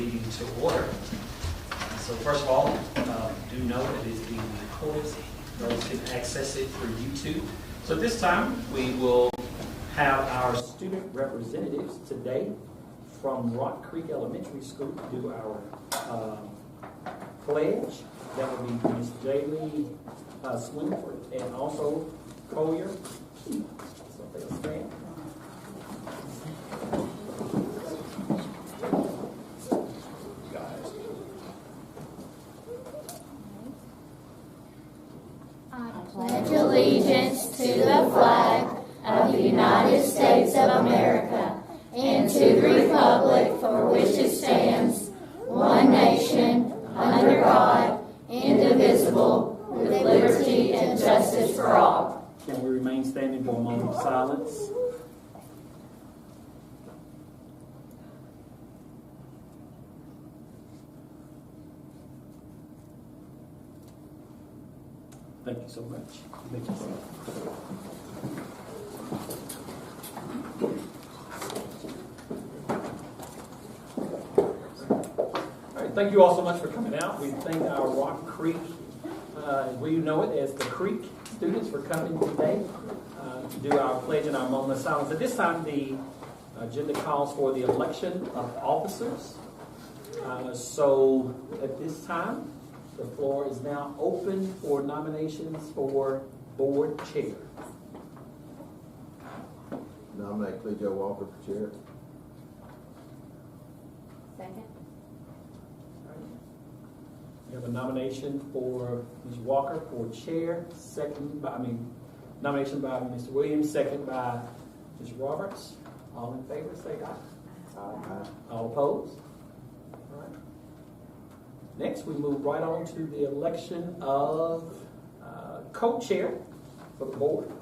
meeting to order. So first of all, do know that it is being recorded. Those can access it through YouTube. So this time we will have our student representatives today from Rock Creek Elementary School do our pledge. That will be Ms. Jaylee Swinford and also Collier. So they'll stand. Pledge allegiance to the flag of the United States of America and to the republic for which it stands, one nation, under God, indivisible, with liberty and justice for all. Can we remain standing for a moment of silence? Thank you so much. Thank you, sir. All right, thank you all so much for coming out. We thank our Rock Creek, we know it as the Creek students, for coming today to do our pledge and our moment of silence. At this time, the agenda calls for the election of officers. So at this time, the floor is now open for nominations for board chair. Nominate Cleo Walker for chair. Second. We have a nomination for Ms. Walker for chair, nomination by Mr. Williams, second by Ms. Roberts. All in favor, say aye. Aye. All opposed? All right. Next, we move right on to the election of co-chair for the board.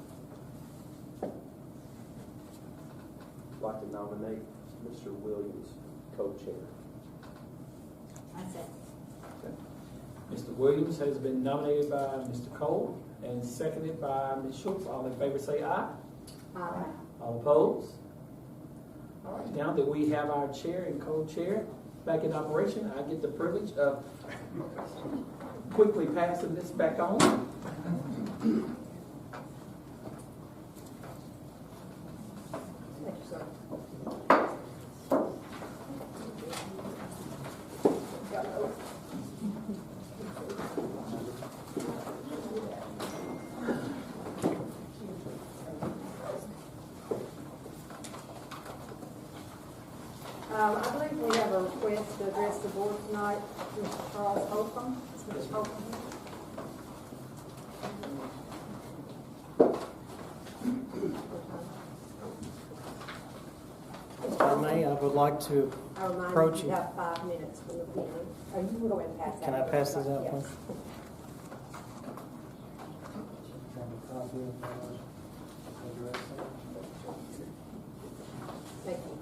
I'd like to nominate Mr. Williams, co-chair. I said. Mr. Williams has been nominated by Mr. Cole and seconded by Ms. Schultz. All in favor say aye. Aye. All opposed? All right, now that we have our chair and co-chair back in operation, I get the privilege of quickly passing this back on. I believe we have a request to address the board tonight. Mr. Charles Holcomb. Is Mr. Holcomb here? If I may, I would like to I remind approach you, you. you have 5 minutes from the beginning. Oh, you can go ahead and pass that. Can I pass this out, Yes. please? Thank you.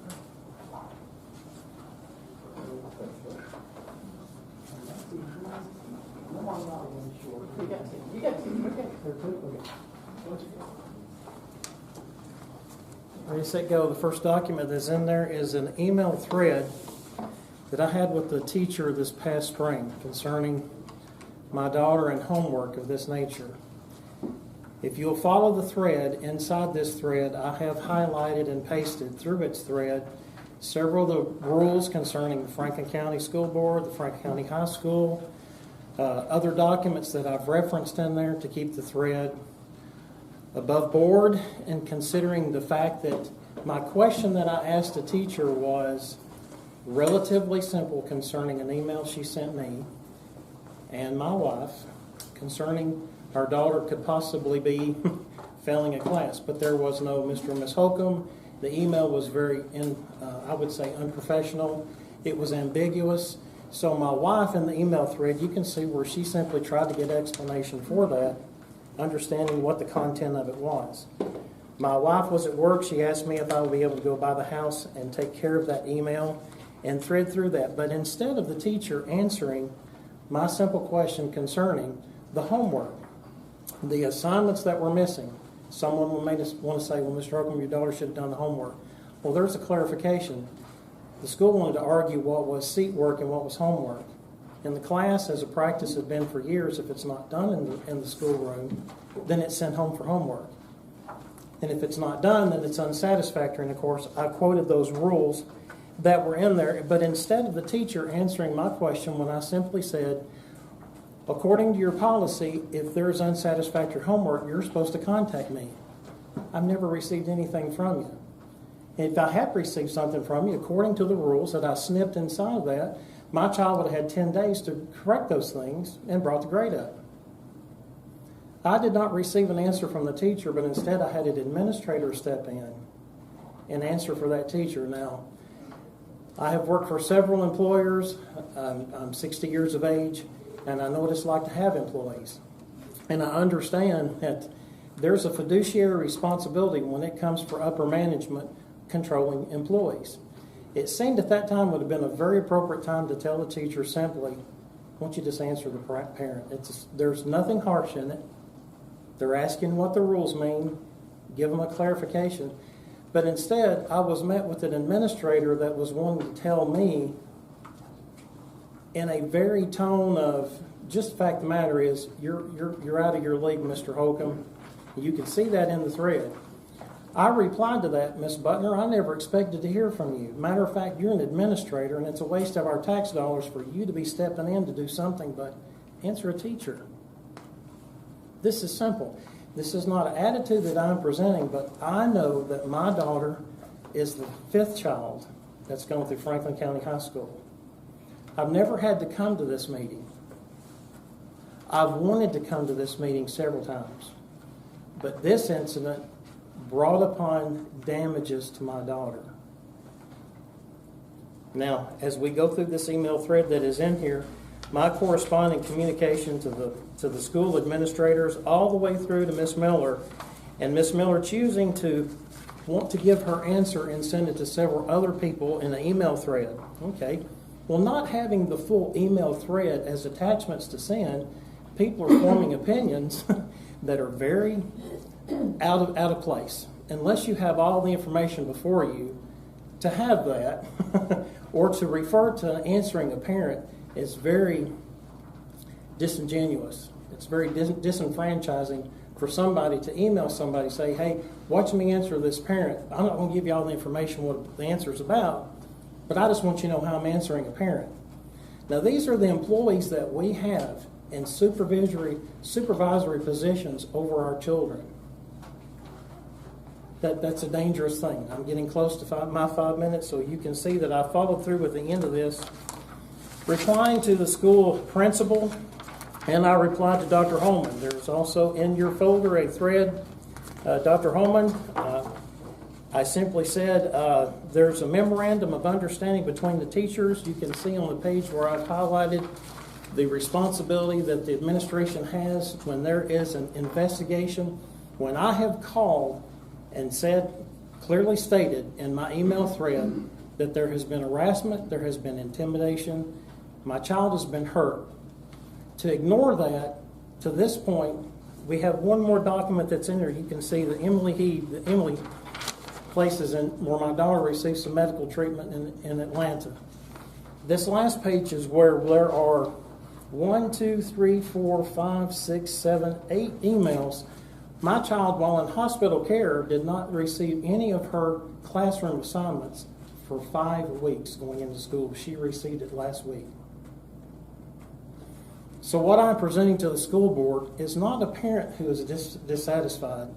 Ready, set, go. The first document that's in there is an email thread that I had with the teacher this past spring concerning my daughter and homework of this nature. If you'll follow the thread, inside this thread, I have highlighted and pasted through its thread several of the rules concerning the Franklin County School Board, the Franklin County High School, other documents that I've referenced in there to keep the thread above board, and considering the fact that my question that I asked the teacher was relatively simple concerning an email she sent me and my wife concerning our daughter could possibly be failing a class, but there was no Mr. and Ms. Holcomb. The email was very, I would say, unprofessional. It was ambiguous. So my wife in the email thread, you can see where she simply tried to get explanation for that, understanding what the content of it was. My wife was at work. She asked me if I would be able to go by the house and take care of that email and thread through that. But instead of the teacher answering my simple question concerning the homework, the assignments that were missing, someone may want to say, well, Mr. Holcomb, your daughter should have done the homework. Well, there's a clarification. the school wanted to argue what was seat work and what was homework. In the class, as a practice has been for years, if it's not done in the schoolroom, then it's sent home for homework. And if it's not done, then it's unsatisfactory. And of course, I quoted those rules that were in there. But instead of the teacher answering my question, when I simply said, according to your policy, if there's unsatisfactory homework, you're supposed to contact me. I've never received anything from you. If I had received something from you, according to the rules that I snipped inside of that, my child would have had 10 days to correct those things and brought the grade up. I did not receive an answer from the teacher, but instead I had an administrator step in and answer for that teacher. Now, I have worked for several employers. I'm 60 years of age, and I know what it's like to have employees. And I understand that there's a fiduciary responsibility when it comes for upper management controlling employees. It seemed at that time would have been a very appropriate time to tell the teacher simply, why don't you just answer the parent? There's nothing harsh in it. They're asking what the rules mean. Give them a clarification. But instead, I was met with an administrator that was wanting to tell me in a very tone of, just the fact of the matter is, you're out of your league, Mr. Holcomb. You can see that in the thread. I replied to that, Ms. Butner, I never expected to hear from you. Matter of fact, you're an administrator, and it's a waste of our tax dollars for you to be stepping in to do something but answer a teacher. This is simple. This is not an attitude that I'm presenting, but I know that my daughter is the 5th child that's going through Franklin County High School. I've never had to come to this meeting. I've wanted to come to this meeting several times. But this incident brought upon damages to my daughter. Now, as we go through this email thread that is in here, my corresponding communication to the school administrators all the way through to Miss Miller, and Miss Miller choosing to want to give her answer and send it to several other people in an email thread. Okay. Well, not having the full email thread as attachments to send, people are forming opinions that are very out of place. Unless you have all the information before you, to have that or to refer to answering a parent is very disingenuous. It's very disenfranchising for somebody to email somebody, say, hey, watch me answer this parent. I'm not going to give you all the information what the answer is about, but I just want you to know how I'm answering a parent. Now, these are the employees that we have in supervisory positions over our children. That's a dangerous thing. I'm getting close to my 5 minutes, so you can see that I followed through with the end of this. Replying to the school principal, and I replied to Dr. Holman. There's also in your folder a thread. Dr. Holman, I simply said there's a memorandum of understanding between the teachers. You can see on the page where I've highlighted the responsibility that the administration has when there is an investigation. When I have called and said, clearly stated in my email thread that there has been harassment, there has been intimidation, my child has been hurt. To ignore that, to this point, we have one more document that's in there. You can see that Emily places in where my daughter receives some medical treatment in Atlanta. This last page is where there are 1, 2, 3, 4, 5, 6, 7, 8 emails. My child, while in hospital care, did not receive any of her classroom assignments for 5 weeks going into school. She received it last week. So what I'm presenting to the school board is not a parent who is dissatisfied.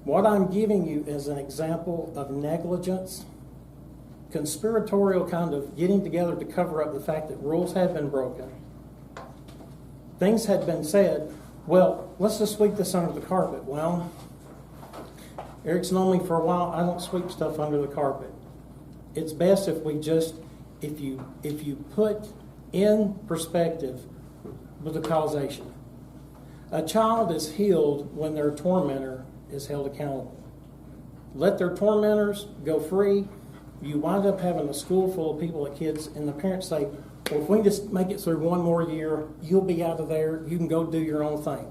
What I'm giving you is an example of negligence, conspiratorial kind of getting together to cover up the fact that rules had been broken. Things had been said, well, let's just sweep this under the carpet. Well, Eric's known me for a while. I don't sweep stuff under the carpet. It's best if we just, if you put in perspective with the causation. A child is healed when their tormentor is held accountable. Let their tormentors go free. You wind up having a school full of people, kids, and the parents say, well, if we just make it through one more year, you'll be out of there. You can go do your own thing.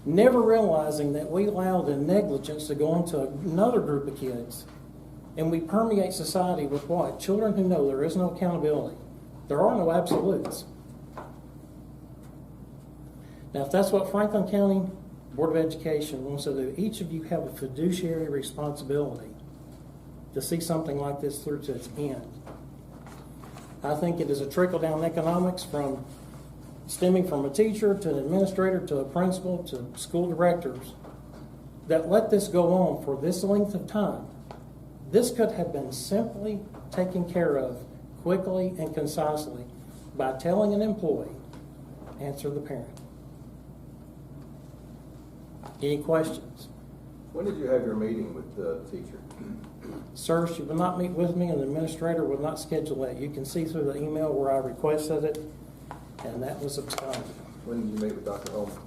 Never realizing that we allowed the negligence to go into another group of kids And we permeate society with what? Children who know there is no accountability. There are no absolutes. Now, if that's what Franklin County Board of Education wants to do, each of you have a fiduciary responsibility to see something like this through to its end. I think it is a trickle-down economics from stemming from a teacher to an administrator to a principal to school directors that let this go on for this length of time. This could have been simply taken care of quickly and concisely by telling an employee, answer the parent. Any questions? When did you have your meeting with the teacher? Sir, she would not meet with me, and the administrator would not schedule that. You can see through the email where I requested it, and that was absconded. When did you meet with Dr. Holman?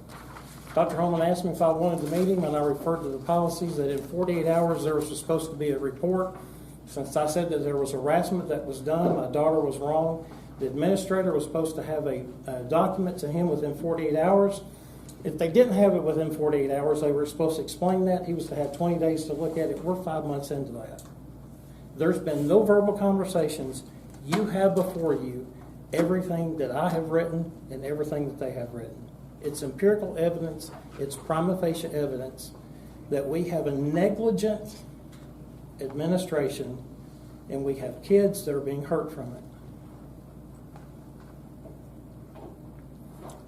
Dr. Holman asked me if I wanted the meeting, and I referred to the policies that in 48 hours there was supposed to be a report. Since I said that there was harassment that was done, my daughter was wrong. The administrator was supposed to have a document to him within 48 hours. If they didn't have it within 48 hours, they were supposed to explain that. He was to have 20 days to look at it. We're 5 months into that. There's been no verbal conversations. You have before you everything that I have written and everything that they have written. It's empirical evidence. It's prima facie evidence that we have a negligent administration and we have kids that are being hurt from it.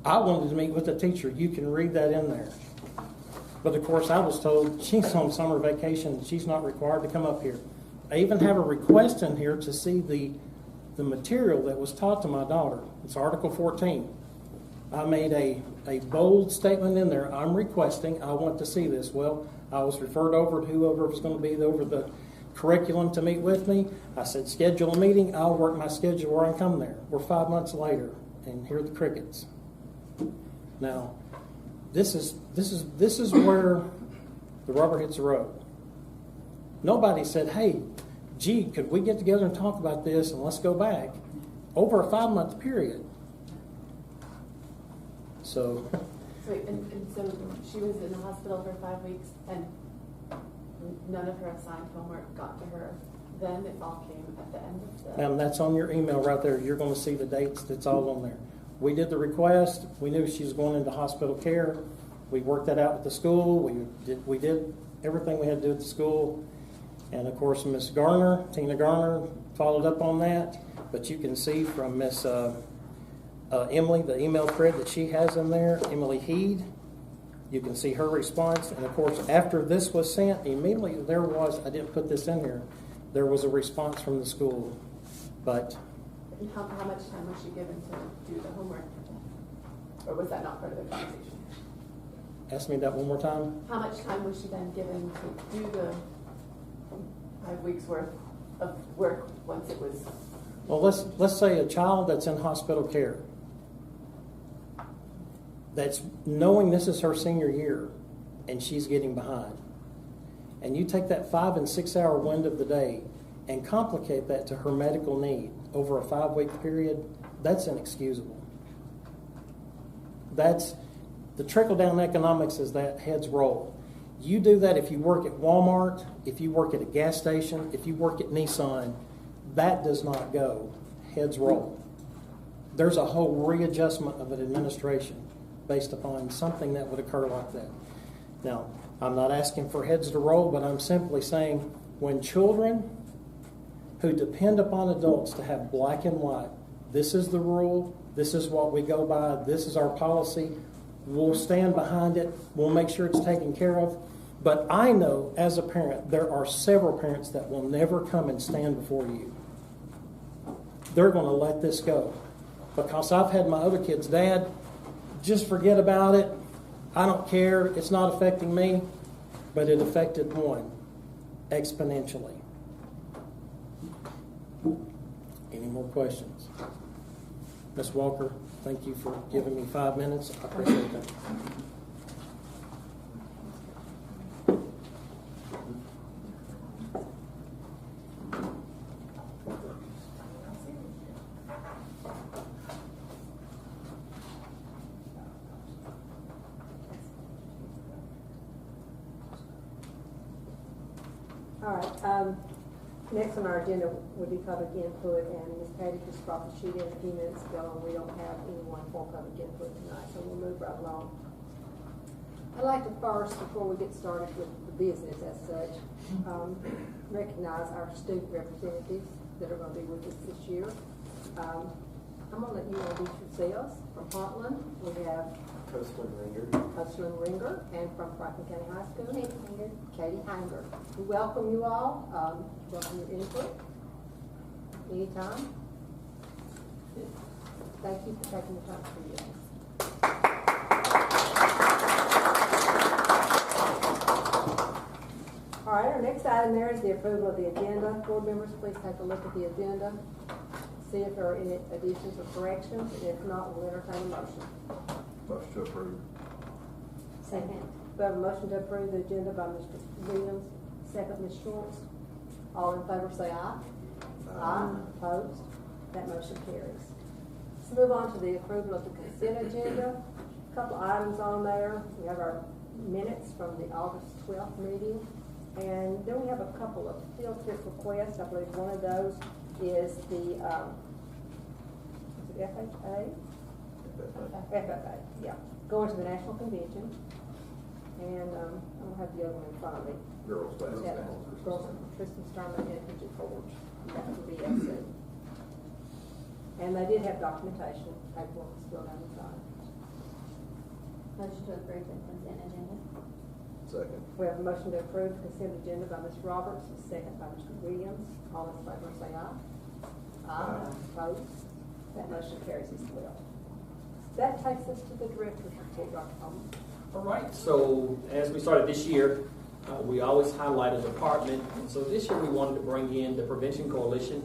I wanted to meet with the teacher. You can read that in there. But of course, I was told she's on summer vacation. She's not required to come up here. I even have a request in here to see the material that was taught to my daughter. It's Article 14. I made a bold statement in there. I'm requesting, I want to see this. Well, I was referred over to whoever was going to be over the curriculum to meet with me. I said, schedule a meeting. I'll work my schedule where I come there. We're 5 months later, and here are the crickets. Now, this is where the rubber hits the road. Nobody said, hey, gee, could we get together and talk about this and let's go back over a 5-month period. So. And so she was in the hospital for 5 weeks and none of her assigned homework got to her. Then it all came at the end of the... Ma'am, that's on your email right there. You're going to see the dates. That's all on there. We did the request. We knew she was going into hospital care. We worked that out with the school. We did everything we had to do at the school. And of course, Miss Garner, Tina Garner, followed up on that. But you can see from Miss Emily, the email thread that she has in there, Emily Heed, you can see her response. And of course, after this was sent, immediately there was, I didn't put this in here, there was a response from the school. But how much time was she given to do the homework? Or was that not part of the conversation? Ask me that one more time. How much time was she then given to do the 5 weeks worth of work once it was... Well, let's say a child that's in hospital care, that's knowing this is her senior year and she's getting behind. And you take that 5 and 6 hour window of the day and complicate that to her medical need over a 5-week period, that's inexcusable. That's the trickle-down economics is that heads roll. You do that if you work at Walmart, if you work at a gas station, if you work at Nissan, that does not go. Heads roll. There's a whole readjustment of an administration based upon something that would occur like that. Now, I'm not asking for heads to roll, but I'm simply saying when children who depend upon adults to have black and white, this is the rule, this is what we go by, this is our policy, we'll stand behind it, we'll make sure it's taken care of. But I know as a parent, there are several parents that will never come and stand before you. They're going to let this go. Because I've had my other kids, Dad, just forget about it. I don't care. It's not affecting me. But it affected one exponentially. Any more questions? Ms. Walker, thank you for giving me 5 minutes. I appreciate that. All right. Next on our agenda would be public input, and Ms. Patty just brought the sheet in a few minutes ago, and we don't have anyone for public input tonight, so we'll move right along. I'd like to first, before we get started with the business as such, recognize our student representatives that are going to be with us this year. I'm going to let you introduce yourselves. From Heartland, we have Coastland Ringer. Coastland Ringer, and from Franklin County High School, Katie Hanger. We welcome you all. Welcome your input. Anytime. Thank you for taking the time to do this. All right, our next item there is the approval of the agenda. Board members, please take a look at the agenda. See if there are any additions or corrections, and if not, we'll entertain a motion. Motion to approve. Second. We have a motion to approve the agenda by Mr. Williams, second Ms. Schwartz. All in favor say aye. Aye. Opposed? That motion carries. Let's move on to the approval of the consent agenda. A couple items on there. We have our minutes from the August 12th meeting. And then we have a couple of field trip requests. I believe one of those is the, is it FHA? FFA, yeah. Going to the National Convention. And I don't have the other one in front of me. Girls basketball. Girls, Tristan Sturman and Bridget Forge. That would be FC. And they did have documentation. Paperwork was filled out inside. Motion to approve the consent agenda. Second. We have a motion to approve the consent agenda by Ms. Roberts, and second by Mr. Williams. All in favor say aye. Aye. Opposed? That motion carries as well. That takes us to the director's report, Dr. Coleman. All right, so as we started this year, we always highlight a department. And so this year we wanted to bring in the Prevention Coalition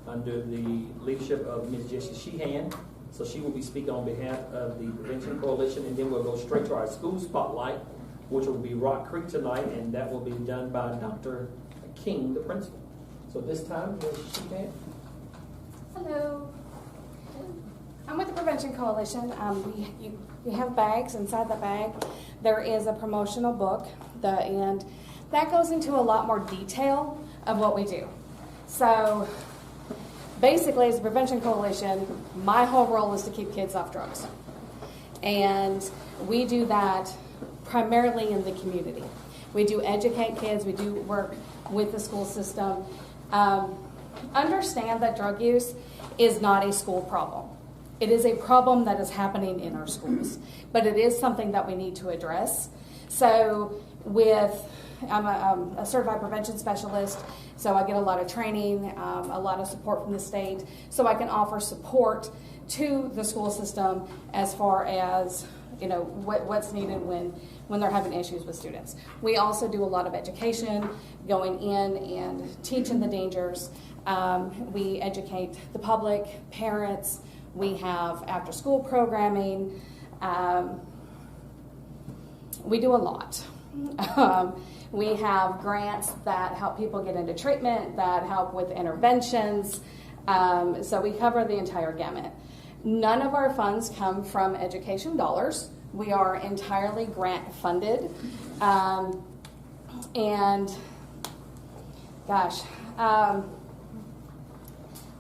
under the leadership of Ms. Jessie Sheehan. So she will be speaking on behalf of the Prevention Coalition, and then we'll go straight to our school spotlight, which will be Rock Creek tonight, and that will be done by Dr. King, the principal. So this time, Ms. Sheehan. Hello. I'm with the Prevention Coalition. You have bags. Inside the bag, there is a promotional book, and that goes into a lot more detail of what we do. So basically, as a Prevention Coalition, my whole role is to keep kids off drugs. And we do that primarily in the community. We do educate kids. We do work with the school system. Understand that drug use is not a school problem. It is a problem that is happening in our schools, but it is something that we need to address. So I'm a certified prevention specialist, so I get a lot of training, a lot of support from the state, so I can offer support to the school system as far as what's needed when they're having issues with students. We also do a lot of education, going in and teaching the dangers. We educate the public, parents. We have after-school programming. We do a lot. We have grants that help people get into treatment, that help with interventions. So we cover the entire gamut. None of our funds come from education dollars. We are entirely grant funded. And gosh,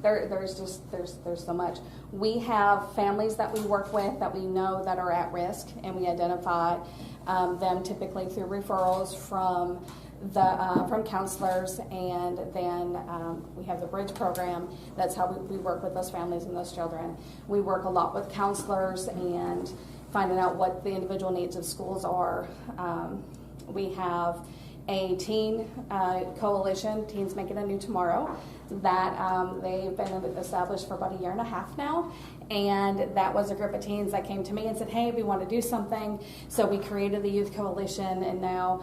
there's so much. We have families that we work with that we know that are at risk, and we identify them typically through referrals from counselors, and then we have the Bridge program. That's how we work with those families and those children. We work a lot with counselors and finding out what the individual needs of schools are. We have a teen coalition, Teens Making a New Tomorrow, that they've been established for about 1.5 years now. And that was a group of teens that came to me and said, hey, we want to do something. So we created the Youth Coalition, and now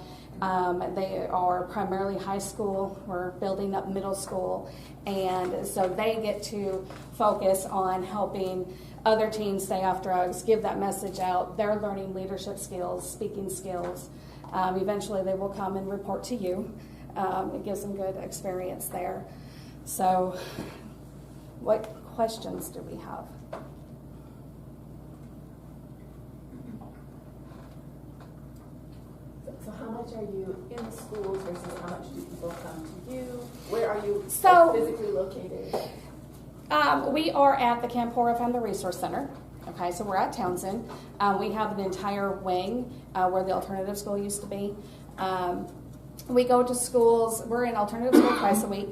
they are primarily high school. We're building up middle school. And so they get to focus on helping other teens stay off drugs, give that message out. They're learning leadership skills, speaking skills. Eventually they will come and report to you. It gives them good experience there. So what questions do we have? So how much much are you in the schools versus how much do people come to you? Where are you So- physically located? We are at the Campora Family Resource Center. Okay, so we're at Townsend. We have an entire wing where the alternative school used to be. We go to schools. We're in alternative school twice a week,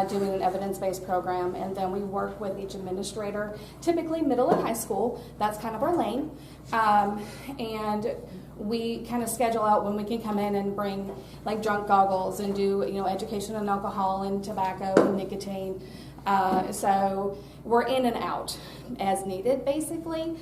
doing an evidence-based program, and then we work with each administrator, typically middle and high school. That's kind of our lane. And we kind of schedule out when we can come in and bring like drunk goggles and do, education on alcohol and tobacco and nicotine. So we're in and out as needed, basically.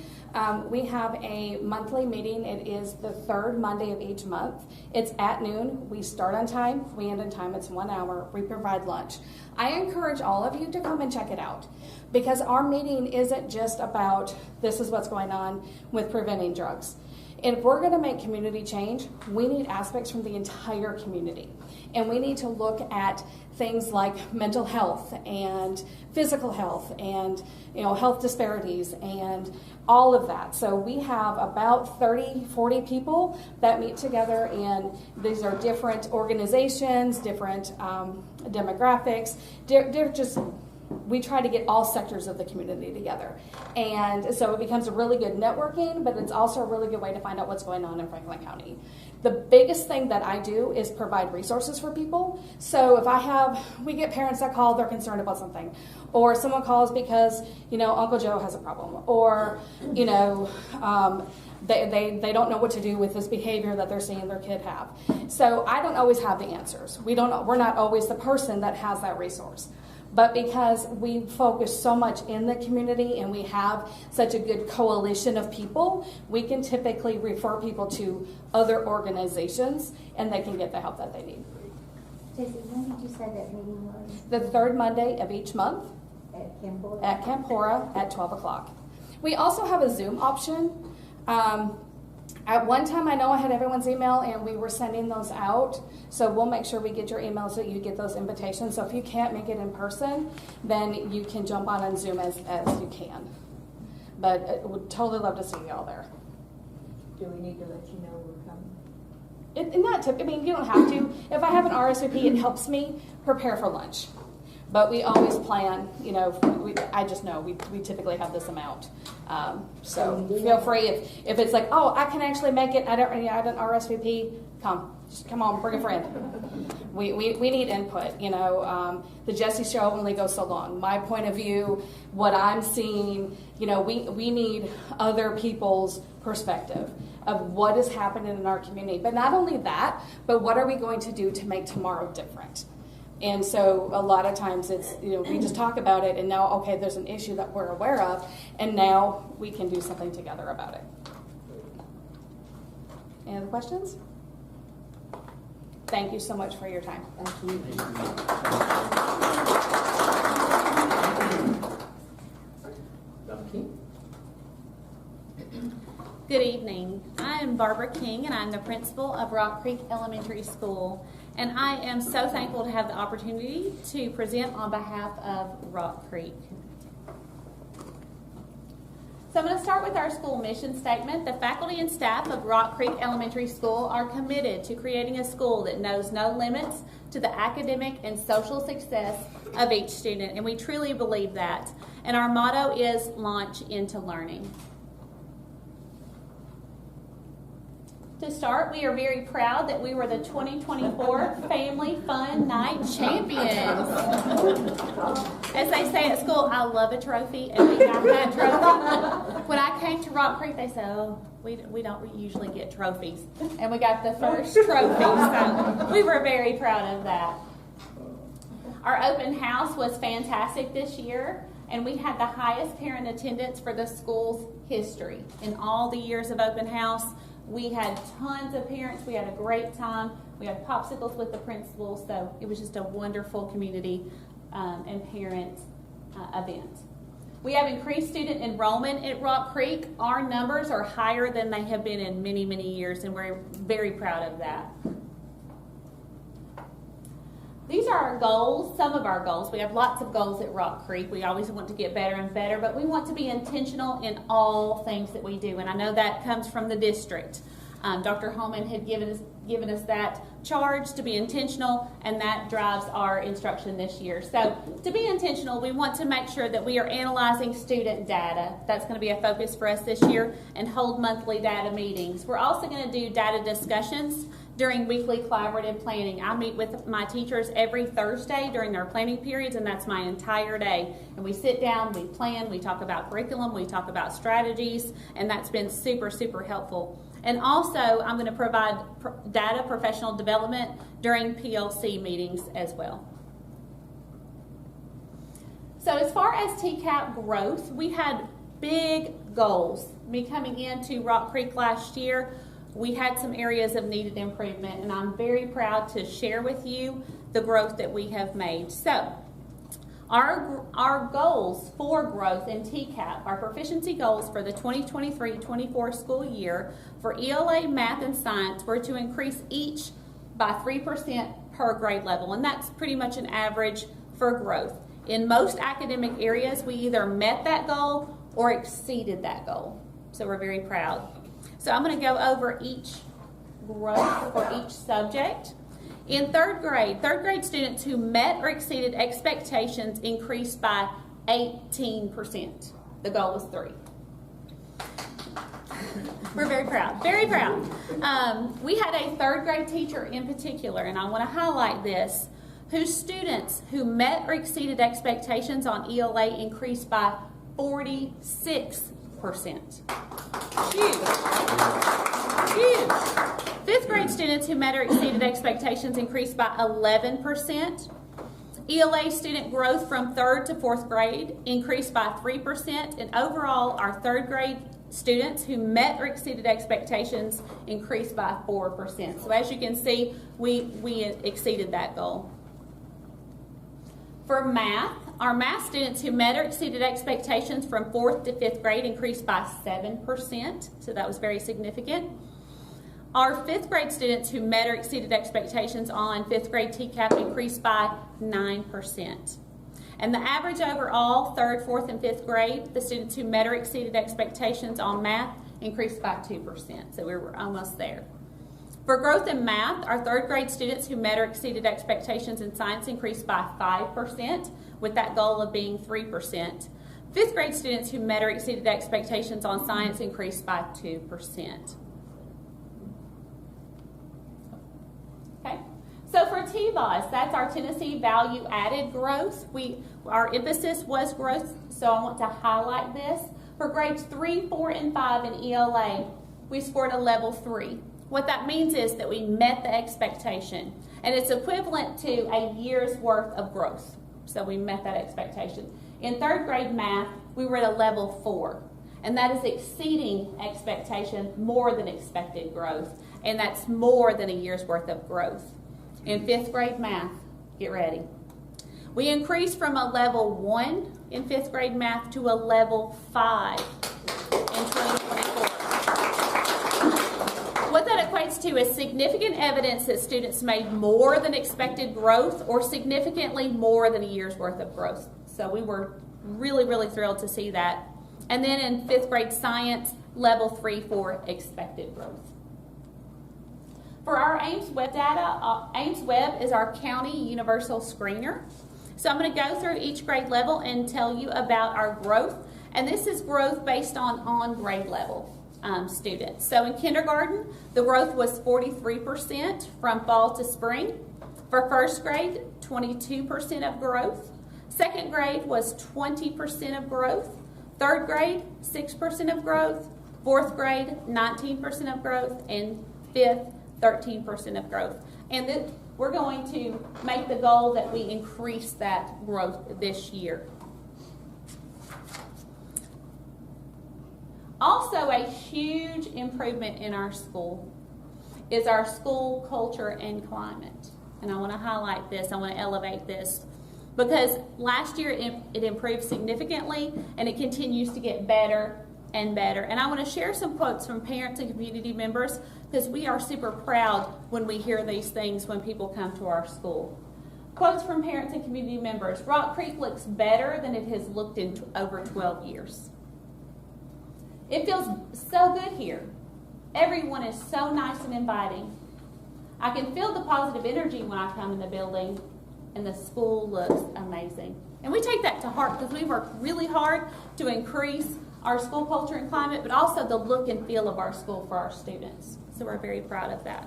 We have a monthly meeting. It is the third Monday of each month. It's at noon. We start on time, we end on time. It's 1 hour. We provide lunch. I encourage all of you to come and check it out, because our meeting isn't just about this is what's going on with preventing drugs. And if we're going to make community change, we need aspects from the entire community. And we need to look at things like mental health and physical health and health disparities and all of that. So we have about 30, 40 people that meet together, and these are different organizations, different demographics. They're just, we try to get all sectors of the community together. And so it becomes a really good networking, but it's also a really good way to find out what's going on in Franklin County. The biggest thing that I do is provide resources for people. So if we get parents that call, they're concerned about something. Or someone calls because, Uncle Joe has a problem. Or, they don't know what to do with this behavior that they're seeing their kid have. So I don't always have the answers. We're not always the person that has that resource. But because we focus so much in the community and we have such a good coalition of people, we can typically refer people to other organizations and they can get the help that they need. Jesse, when did you say that meeting was? The third Monday of each month At Campbell? at Campora at 12 o'clock. We also have a Zoom option. At one time, I know I had everyone's email and we were sending those out. So we'll make sure we get your email so you get those invitations. So if you can't make it in person, then you can jump on Zoom as you can. But would totally love to see you all there. Do we need to let you know we're coming? You don't have to. If I have an RSVP, it helps me prepare for lunch. But we always plan, I just know we typically have this amount. So feel free if it's like, oh, I can actually make it. I don't RSVP. Just come on, bring a friend. We need input. The Jesse Show only goes so long. My point of view, what I'm seeing, we need other people's perspective of what is happening in our community. But not only that, but what are we going to do to make tomorrow different? And so a lot of times it's, we just talk about it and now, okay, there's an issue that we're aware of and now we can do something together about it. Any other questions? Thank you so much for your time. Thank you. Dr. King? Good evening. I am Barbara King, and I'm the principal of Rock Creek Elementary School. And I am so thankful to have the opportunity to present on behalf of Rock Creek. So I'm going to start with our school mission statement. The faculty and staff of Rock Creek Elementary School are committed to creating a school that knows no limits to the academic and social success of each student. And we truly believe that. And our motto is launch into learning. To start, we are very proud that we were the 2024 Family Fun Night champions. As they say at school, I love a trophy, and we got that trophy. When I came to Rock Creek, they said, oh, we don't usually get trophies. And we got the first trophy, so we were very proud of that. Our open house was fantastic this year, and we had the highest parent attendance for the school's history. In all the years of open house, we had tons of parents. We had a great time. We had popsicles with the principals, so it was just a wonderful community and parent event. We have increased student enrollment at Rock Creek. Our numbers are higher than they have been in many, many years, and we're very proud of that. These are our goals, some of our goals. We have lots of goals at Rock Creek. We always want to get better and better, but we want to be intentional in all things that we do, and I know that comes from the district. Dr. Holman had given us given us that charge to be intentional, and that drives our instruction this year. So to be intentional, we want to make sure that we are analyzing student data. That's going to be a focus for us this year, and hold monthly data meetings. We're also going to do data discussions during weekly collaborative planning. I meet with my teachers every Thursday during their planning periods, and that's my entire day. And we sit down, we plan, we talk about curriculum, we talk about strategies, and that's been super, super helpful. And also, I'm going to provide data professional development during PLC meetings as well. So as far as TCAP growth, we had big goals. Me coming into Rock Creek last year, we had some areas of needed improvement, and I'm very proud to share with you the growth that we have made. So, our goals for growth in TCAP, our proficiency goals for the 2023-24 school year for ELA, math, and science were to increase each by 3% per grade level, and that's pretty much an average for growth. In most academic areas, we either met that goal or exceeded that goal, so we're very proud. So I'm going to go over each growth for each subject. In third grade students who met or exceeded expectations increased by 18%. The goal was 3. We're very proud, very proud. We had a third grade teacher in particular, and I want to highlight this, whose students who met or exceeded expectations on ELA increased by 46%. Huge. Fifth grade students who met or exceeded expectations increased by 11%. ELA student growth from 3rd to 4th grade increased by 3%, and overall our 3rd grade students who met or exceeded expectations increased by 4%. So as you can see, we exceeded that goal. For math, our math students who met or exceeded expectations from 4th to 5th grade increased by 7%, so that was very significant. Our 5th grade students who met or exceeded expectations on 5th grade TCAP increased by 9%. And the average overall, 3rd, 4th, and 5th grade, the students who met or exceeded expectations on math increased by 2%, so we were almost there. For growth in math, our 3rd grade students who met or exceeded expectations in science increased by 5%, with that goal of being 3%. 5th grade students who met or exceeded expectations on science increased by 2%. Okay, so for TVAS, that's our Tennessee Value Added Growth. Our emphasis was growth, so I want to highlight this. For grades 3, 4, and 5 in ELA, we scored a level 3. What that means is that we met the expectation, and it's equivalent to a year's worth of growth. So we met that expectation. In 3rd grade math, we were at a level 4, and that is exceeding expectation, more than expected growth, and that's more than a year's worth of growth. In 5th grade math, get ready. We increased from a level 1 in 5th grade math to a level 5 in 2024. What that equates to is significant evidence that students made more than expected growth or significantly more than a year's worth of growth. So we were really, really thrilled to see that. And then in 5th grade science, level 3 for expected growth. For our Ames Web data, Ames Web is our county universal screener. So I'm going to go through each grade level and tell you about our growth. And this is growth based on grade level students. So in kindergarten, the growth was 43% from fall to spring. For 1st grade, 22% of growth. 2nd grade was 20% of growth. 3rd grade, 6% of growth. 4th grade, 19% of growth. And 5th, 13% of growth. And then we're going to make the goal that we increase that growth this year. Also, a huge improvement in our school is our school culture and climate. And I want to highlight this, I want to elevate this, because last year it improved significantly, and it continues to get better and better. And I want to share some quotes from parents and community members, because we are super proud when we hear these things when people come to our school. Quotes from parents and community members: Rock Creek looks better than it has looked in over 12 years. It feels so good here. Everyone is so nice and inviting. I can feel the positive energy when I come in the building, and the school looks amazing. And we take that to heart because we work really hard to increase our school culture and climate, but also the look and feel of our school for our students. So we're very proud of that.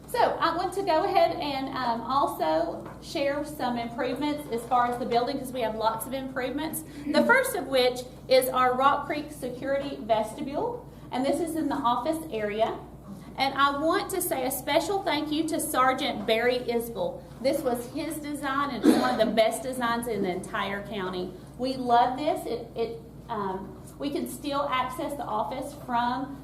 So I want to go ahead and also share some improvements as far as the building, because we have lots of improvements. The first of which is our Rock Creek Security Vestibule, and this is in the office area. And I want to say a special thank you to Sergeant Barry Isbell. This was his design, and it's one of the best designs in the entire county. We love this. We can still access the office from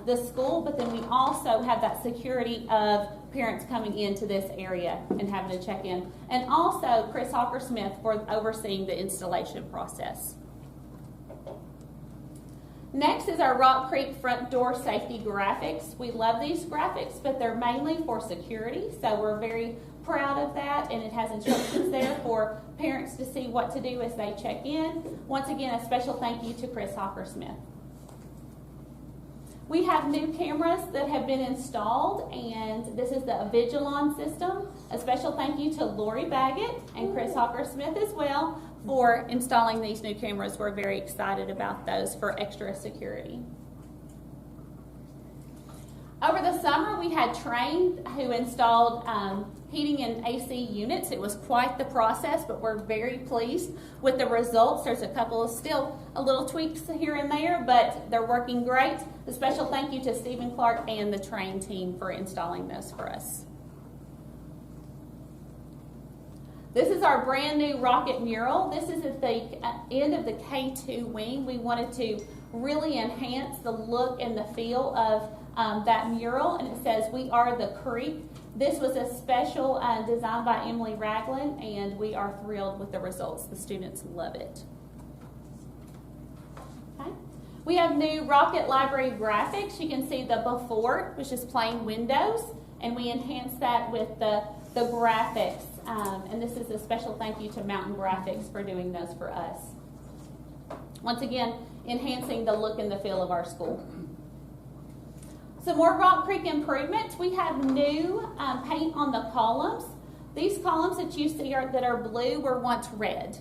the school, but then we also have that security of parents coming into this area and having to check in. And also Chris Hawker-Smith for overseeing the installation process. Next is our Rock Creek front door safety graphics. We love these graphics, but they're mainly for security, so we're very proud of that, and it has instructions there for parents to see what to do as they check in. Once again, a special thank you to Chris Hawker-Smith. We have new cameras that have been installed, and this is the Avigilon system. A special thank you to Lori Baggett and Chris Hawker-Smith as well for installing these new cameras. We're very excited about those for extra security. Over the summer, we had Train who installed heating and AC units. It was quite the process, but we're very pleased with the results. There's a couple of still a little tweaks here and there, but they're working great. A special thank you to Stephen Clark and the Train team for installing those for us. This is our brand new rocket mural. This is at the end of the K2 wing. We wanted to really enhance the look and the feel of that mural, and it says, "We are the Creek." This was a special design by Emily Ragland, and we are thrilled with the results. The students love it. Okay. We have new Rocket Library graphics. You can see the before, which is plain windows, and we enhanced that with the graphics. And this is a special thank you to Mountain Graphics for doing those for us. Once again, enhancing the look and the feel of our school. Some more Rock Creek improvements. We have new paint on the columns. These columns that you see that are blue were once red.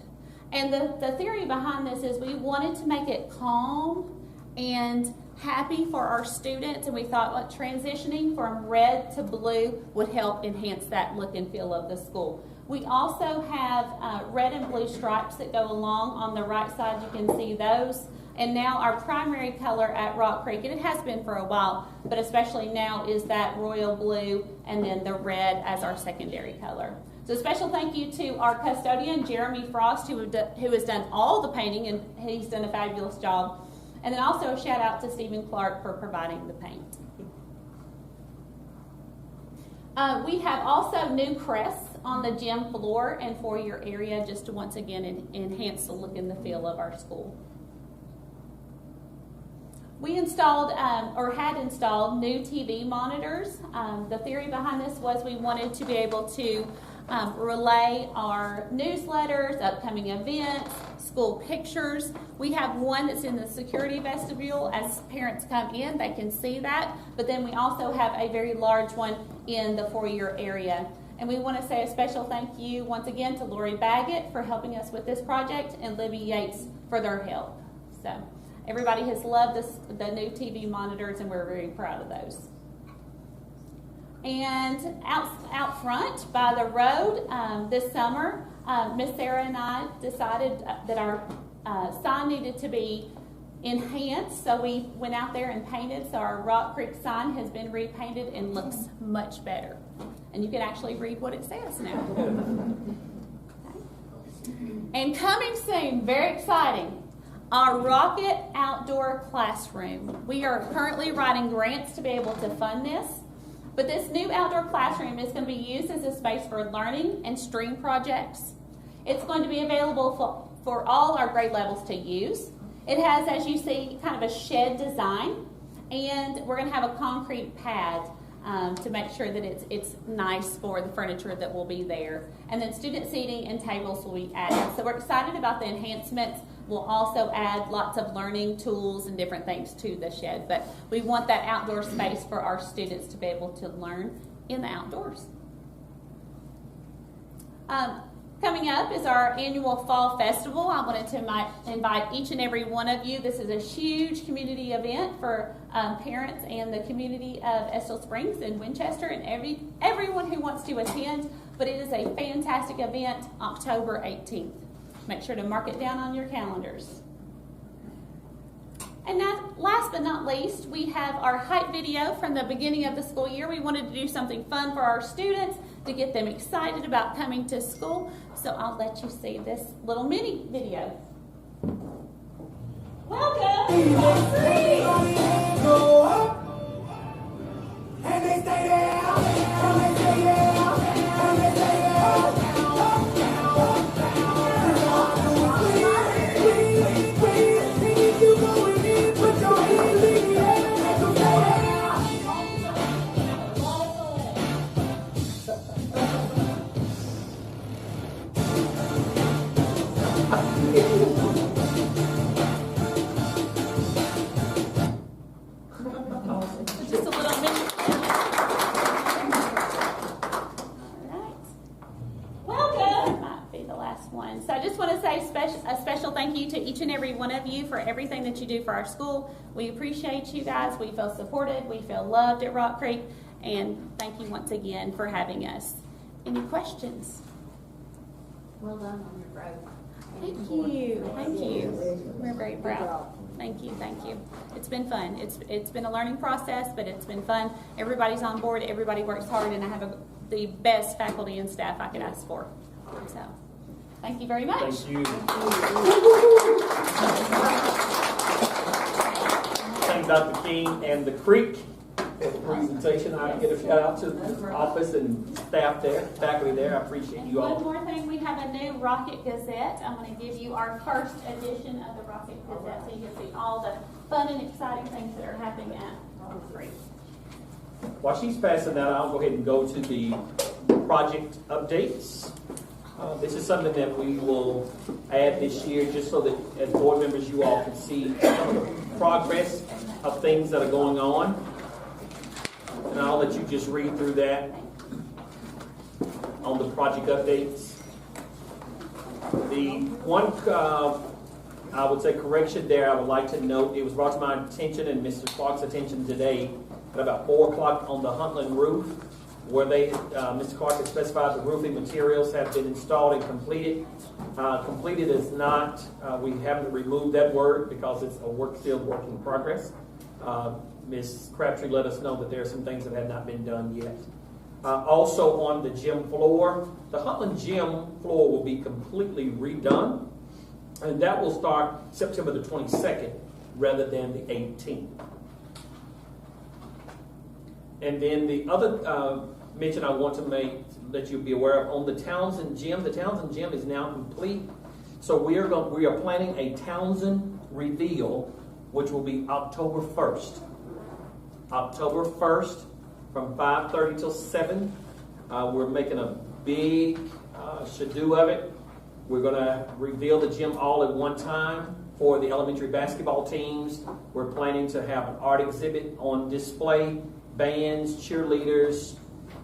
And the theory behind this is we wanted to make it calm and happy for our students, and we thought transitioning from red to blue would help enhance that look and feel of the school. We also have red and blue stripes that go along on the right side. You can see those. And now our primary color at Rock Creek, and it has been for a while, but especially now, is that royal blue and then the red as our secondary color. So a special thank you to our custodian, Jeremy Frost, who has done all the painting, and he's done a fabulous job. And then also a shout out to Stephen Clark for providing the paint. We have also new crests on the gym floor and foyer area, just to once again enhance the look and the feel of our school. We installed or had installed new TV monitors. The theory behind this was we wanted to be able to relay our newsletters, upcoming events, school pictures. We have one that's in the security vestibule. As parents come in, they can see that. But then we also have a very large one in the foyer area. And we want to say a special thank you once again to Lori Baggett for helping us with this project, and Libby Yates for their help. So everybody has loved the new TV monitors, and we're very proud of those. And out front by the road this summer, Miss Sarah and I decided that our sign needed to be enhanced, so we went out there and painted. So our Rock Creek sign has been repainted and looks much better. And you can actually read what it says now. Okay. And coming soon, very exciting, our Rocket Outdoor Classroom. We are currently writing grants to be able to fund this. But this new outdoor classroom is going to be used as a space for learning and STREAM projects. It's going to be available for all our grade levels to use. It has, as you see, kind of a shed design, and we're going to have a concrete pad to make sure that it's nice for the furniture that will be there. And then student seating and tables will be added. So we're excited about the enhancements We'll also add lots of learning tools and different things to the shed, but we want that outdoor space for our students to be able to learn in the outdoors. Coming up is our annual Fall Festival. I wanted to invite each and every one of you. This is a huge community event for parents and the community of Estill Springs and Winchester and everyone who wants to attend. But it is a fantastic event, October 18th. Make sure to mark it down on your calendars. And now, last but not least, we have our hype video from the beginning of the school year. We wanted to do something fun for our students to get them excited about coming to school. So I'll let you see this little mini video. Welcome! Go up, and they stay there, and they stay there, and they stay there. Just a little mini. Welcome. Might be the last one. So I just want to say a special thank you to each and every one of you for everything that you do for our school. We appreciate you guys. We feel supported. We feel loved at Rock Creek. And thank you once again for having us. Any questions? Well done on your growth. Thank you. Thank you. We're very proud. Thank you. Thank you. It's been fun. It's been a learning process, but it's been fun. Everybody's on board. Everybody works hard, and I have the best faculty and staff I could ask for. So, thank you very much. Thank you. Thank Dr. King and the Creek for the presentation. I get a shout out to the office and staff there, faculty there. I appreciate you One all. more thing, we have a new Rocket Gazette. I'm going to give you our first edition of the Rocket Gazette so you can see all the fun and exciting things that are happening at Rock Creek. While she's passing that, I'll go ahead and go to the project updates. This is something that we will add this year just so that as board members you all can see some of the progress of things that are going on. And I'll let you just read through that on the project updates. The one, I would say, correction there I would like to note, it was brought to my attention and Mr. Clark's attention today at about 4 o'clock on the Huntland roof, where Mr. Clark has specified the roofing materials have been installed and completed. Completed is not, we haven't removed that word because it's still work in progress. Ms. Crabtree let us know that there are some things that have not been done yet. Also on the gym floor, the Huntland gym floor will be completely redone, and that will start September the 22nd rather than the 18th. And then the other mention I want to make that you'll be aware of on the Townsend gym. The Townsend gym is now complete, so we are planning a Townsend reveal, which will be October 1st. October 1st from 5:30 till 7. We're making a big to-do of it. We're going to reveal the gym all at one time for the elementary basketball teams. We're planning to have an art exhibit on display, bands, cheerleaders,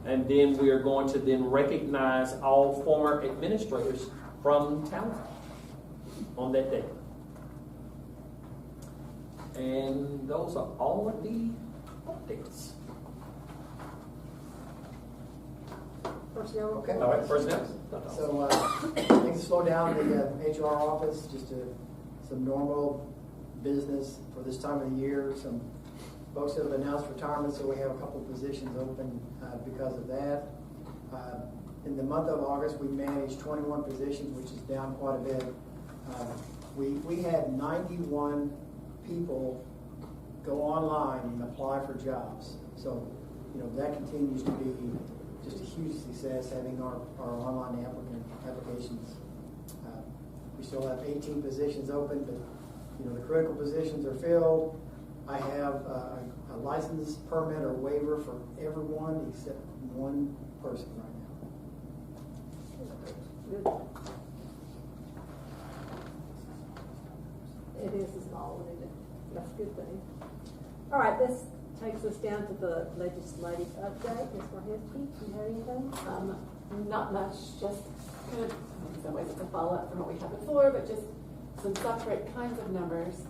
and then we are going to then recognize all former administrators from Townsend on that day. And those are all of the updates. Personnel, okay. All right, personnel. So things slow down in the HR office, just some normal business for this time of the year. Some folks have announced retirement, so we have a couple of positions open because of that. In the month of August, we managed 21 positions, which is down quite a bit. We had 91 people go online and apply for jobs. So, that continues to be just a huge success, having our online applications. We still have 18 positions open, but the critical positions are filled. I have a license permit or waiver for everyone except one person right now. Good. It is a small one, isn't it? That's a good thing. All right, this takes us down to the legislative update. Ms. Marheski, do you have anything? Not much, just kind of, in some ways it's a follow-up from what we had before, but just some separate kinds of numbers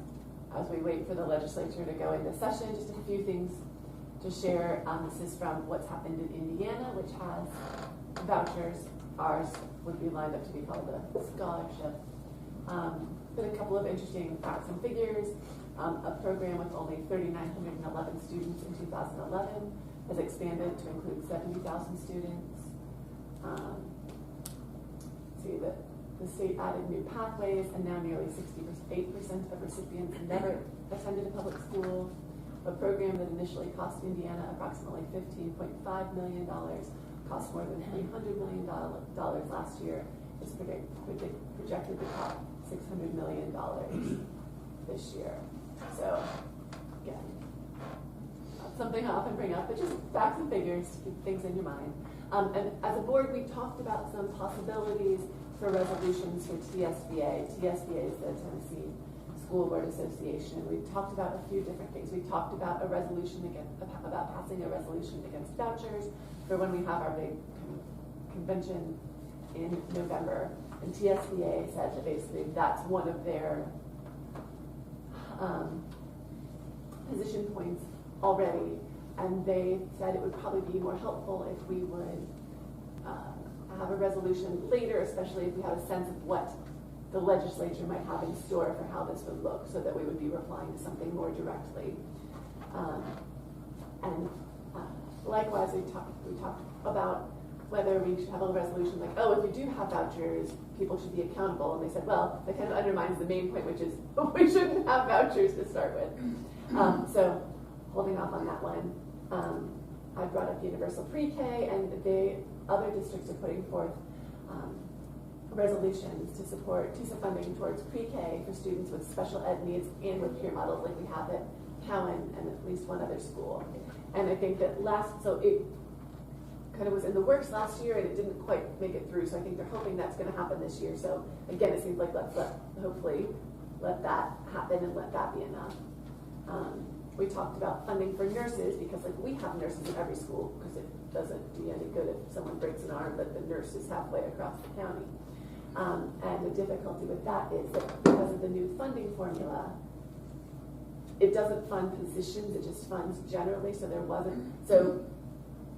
as we wait for the legislature to go into session. Just a few things to share. This is from what's happened in Indiana, which has vouchers. Ours would be lined up to be called a scholarship. But a couple of interesting facts and figures. A program with only 3,911 students in 2011 has expanded to include 70,000 students. See that the state added new pathways, and now nearly 68% of recipients never attended a public school. A program that initially cost Indiana approximately $15.5 million cost more than $300 million last year. Is projected to cost $600 million this year. So, again, not something I often bring up, but just facts and figures to keep things in your mind. And as a board, we talked about some possibilities for resolutions for TSBA. TSBA is the Tennessee School Board Association. We talked about a few different things. We talked about about passing a resolution against vouchers for when we have our big convention in November. And TSBA said that basically that's one of their position points already, and they said it would probably be more helpful if we would have a resolution later, especially if we have a sense of what the legislature might have in store for how this would look, so that we would be replying to something more directly. Likewise, we talked about whether we should have a resolution like, oh, if you do have vouchers, people should be accountable. And they said, well, that kind of undermines the main point, which is we shouldn't have vouchers to start with. So holding off on that one. I brought up universal pre-K, and other districts are putting forth resolutions to support TISA funding towards pre-K for students with special ed needs and with peer models like we have at Cowan and at least one other school. And I think that so it kind of was in the works last year and it didn't quite make it through, so I think they're hoping that's going to happen this year. So again, it seems like hopefully let that happen and let that be enough. We talked about funding for nurses, because like we have nurses in every school, because it doesn't do any good if someone breaks an arm but the nurse is halfway across the county. And the difficulty with that is that because of the new funding formula, it doesn't fund positions, it just funds generally, so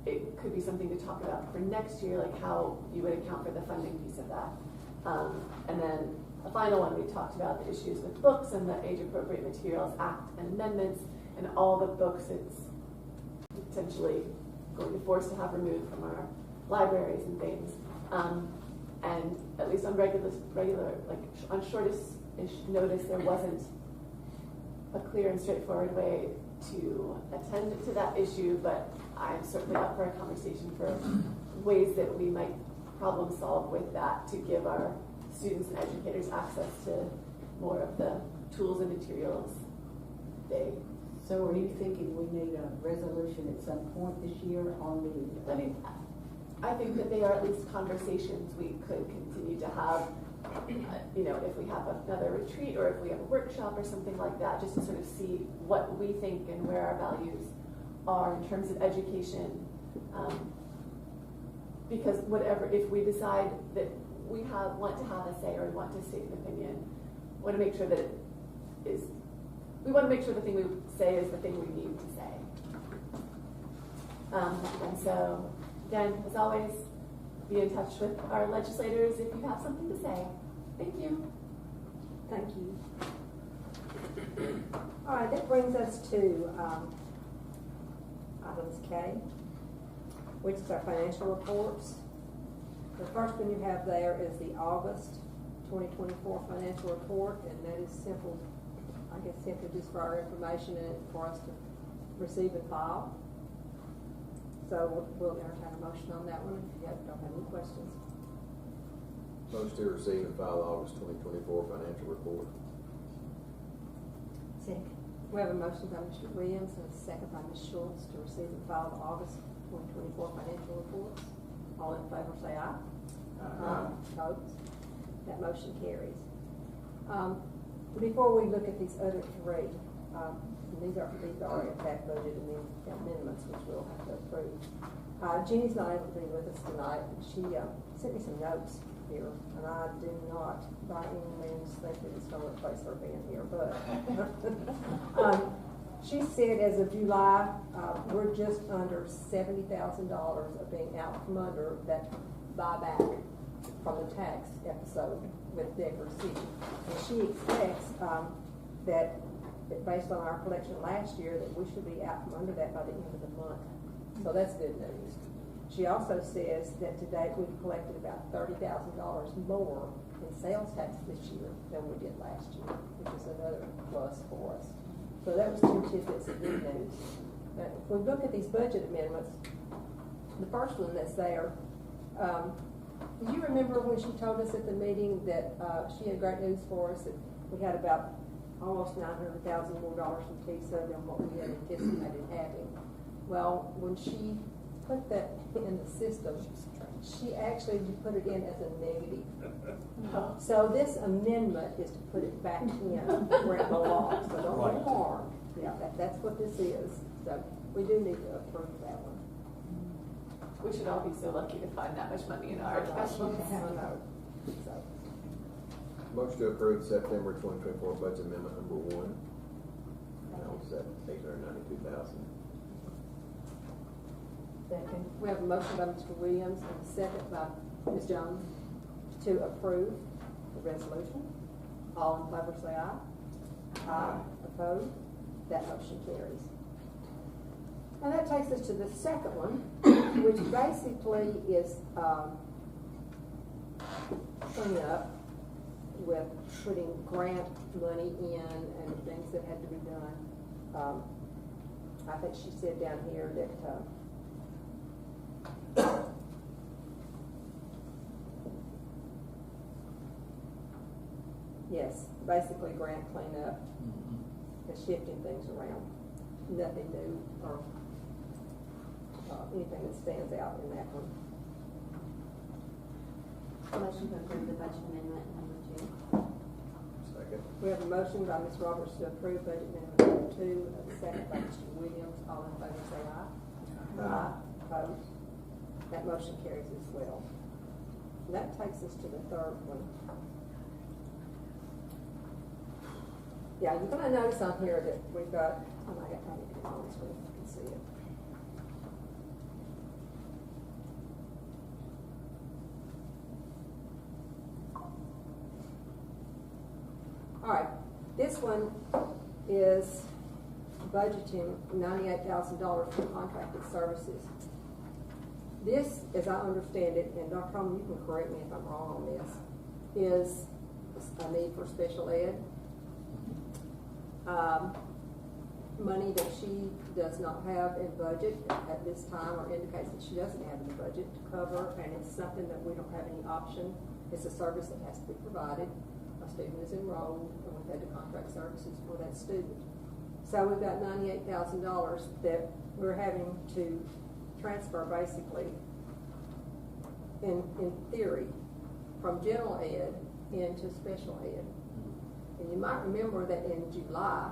it could be something to talk about for next year, like how you would account for the funding piece of that. And then a final one, we talked about the issues with books and the Age Appropriate Materials Act and amendments, and all the books it's potentially going to force to have removed from our libraries and things. And at least on regular, like on shortest-ish notice, there wasn't a clear and straightforward way to attend to that issue, but I'm certainly up for a conversation for ways that we might problem solve with that to give our students and educators access to more of the tools and materials they. So are you thinking we need a resolution at some point this year on the? I think that they are at least conversations we could continue to have, if we have another retreat or if we have a workshop or something like that, just to sort of see what we think and where our values are in terms of education. Because if we decide that we want to have a say or want to state an opinion, we want to make sure that we want to make sure the thing we say is the thing we need to say. And so, again, as always, be in touch with our legislators if you have something to say. Thank you. Thank you. All right, that brings us to items K, which is our financial reports. The first one you have there is the August 2024 financial report, and that is simply just for our information and for us to receive and file. So we'll entertain a motion on that one if you don't have any questions. Motion to receive and file the August 2024 financial report. Second. We have a motion by Mr. Williams and a second by Ms. Schultz to receive and file the August 2024 financial reports. All in favor say aye. Aye. Opposed? That motion carries. Before we look at these other three, these are impact budget and the amendments, which we'll have to approve. Jeannie's not able to be with us tonight. She sent me some notes here, and I do not by any means think that it's going to replace her being here, but she said as of July, we're just under $70,000 of being out from under that buyback from the tax episode with Decker City. And she expects that based on our collection last year, that we should be out from under that by the end of the month. So that's good news. She also says that to date we've collected about $30,000 more in sales tax this year than we did last year, which is another plus for us. So that was 2 tidbits of good news. Now, if we look at these budget amendments, the first one that's there, do you remember when she told us at the meeting that she had great news for us, that we had about almost $900,000 more from TISA than what we had anticipated having? Well, when she put that in the system, she actually put it in as a negative. So this amendment is to put it back in where it belongs. So don't be alarmed. Yeah, that's what this is. So we do need to approve that one. We should all be so lucky to find that much money in our cash flow. Motion to approve September 2024 budget amendment number 1. That was at $892,000. Second. We have a motion by Mr. Williams and a second by Ms. Jones to approve the resolution. All in favor say aye. Aye. Opposed? That motion carries. And that takes us to the second one, which basically is cleaning up with putting grant money in and things that had to be done. I think she said down here that yes, basically grant cleanup and shifting things around. Nothing new or anything that stands out in that one. Motion to approve the budget amendment number 2. Second. We have a motion by Ms. Roberts to approve budget amendment number 2, and a second by Mr. Williams. All in favor say aye. Aye. Opposed? That motion carries as well. And that takes us to the third one. Yeah, you're going to notice on here that we've got, oh my God, I need to get on this one so you can see it. All right, this one is budgeting $98,000 for contracted services. This, as I understand it, and Dr. Holman, you can correct me if I'm wrong on this, is a need for special ed. Money that she does not have in budget at this time, or indicates that she doesn't have in the budget to cover, and it's something that we don't have any option. It's a service that has to be provided. A student is enrolled, and we've had to contract services for that student. So we've got $98,000 that we're having to transfer basically, in theory, from general ed into special ed. And you might remember that in July,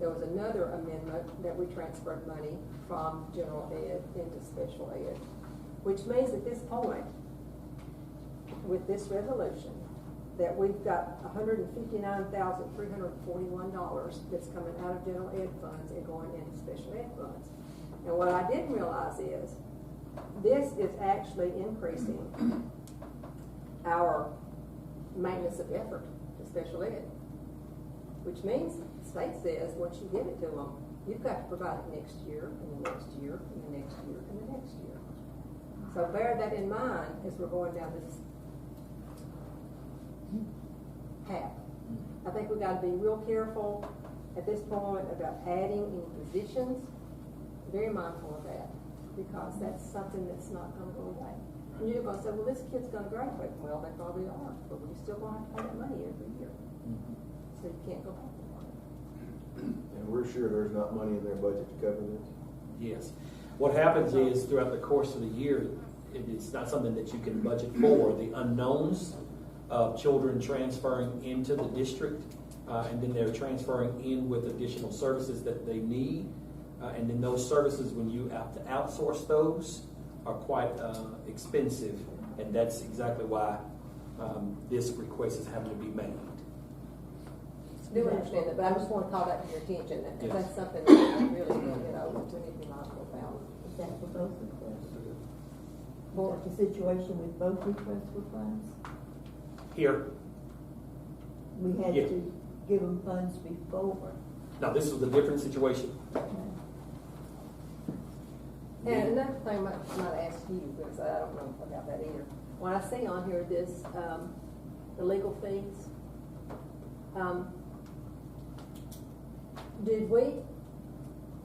there was another amendment that we transferred money from general ed into special ed, which means at this point, with this resolution, that we've got $159,341 that's coming out of general ed funds and going into special ed funds. And what I didn't realize is, this is actually increasing our maintenance of effort to special ed, which means the state says once you give it to them, you've got to provide it next year, and the next year, and the next year, and the next year. So bear that in mind as we're going down this path. I think we've got to be real careful at this point about adding any positions. Very mindful of that, because that's something that's not going to go away. And you're going to say, well, this kid's going to graduate. Well, they probably are, but we're still going to have to pay that money every year. So you can't go back to work. And we're sure there's not money in their budget to cover this? Yes. What happens is throughout the course of the year, it's not something that you can budget for. The unknowns of children transferring into the district and then they're transferring in with additional services that they need. And then those services, when you have to outsource those, are quite expensive, and that's exactly why this request is having to be made. I do understand that, but I just want to call that to your attention, that Yes. that's something that we really, we need to be mindful about. Is that for both requests? Is that the situation with both requests for funds? Here, We had Yeah. to give them funds before. now this was a different situation. And another thing I might ask you, because I don't know about that either. When I see on here this, the legal fees,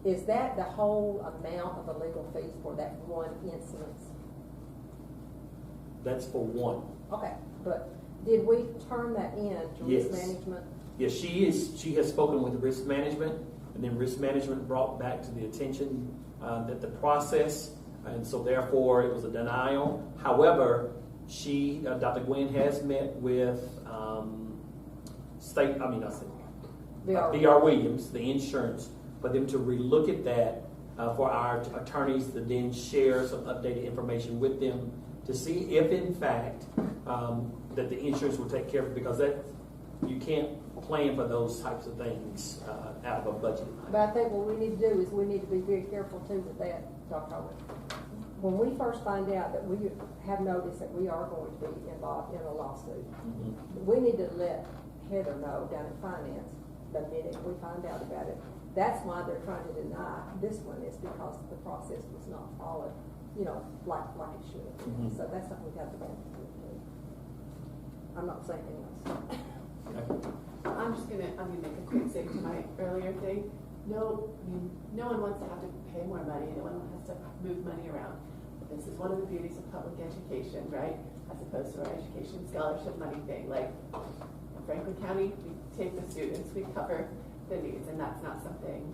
is that the whole amount of the legal fees for that one instance? That's for one. Okay, but did we turn that in to risk Yes. management? Yes, she has spoken with risk management, and then risk management brought back to the attention that the process, and so therefore it was a denial. However, Dr. Gwen has met with B.R. Williams, the insurance, for them to relook at that, for our attorneys to then share some updated information with them to see if in fact that the insurance will take care of it, because that you can't plan for those types of things out of a budget. But I think what we need to do is we need to be very careful too with that, Dr. Howard. When we first find out that we have noticed that we are going to be involved in a lawsuit, we need to let Heather know down in finance the minute we find out about it. That's why they're trying to deny this one, is because the process was not followed, like it should have been. So that's something we got to be able to do. I'm not saying anything else. I'm gonna make a quick statement to my earlier thing. No one wants to have to pay more money. No one has to move money around. But this is one of the beauties of public education, right? As opposed to our education scholarship money thing. Like in Franklin County, we take the students, we cover the needs, and that's not something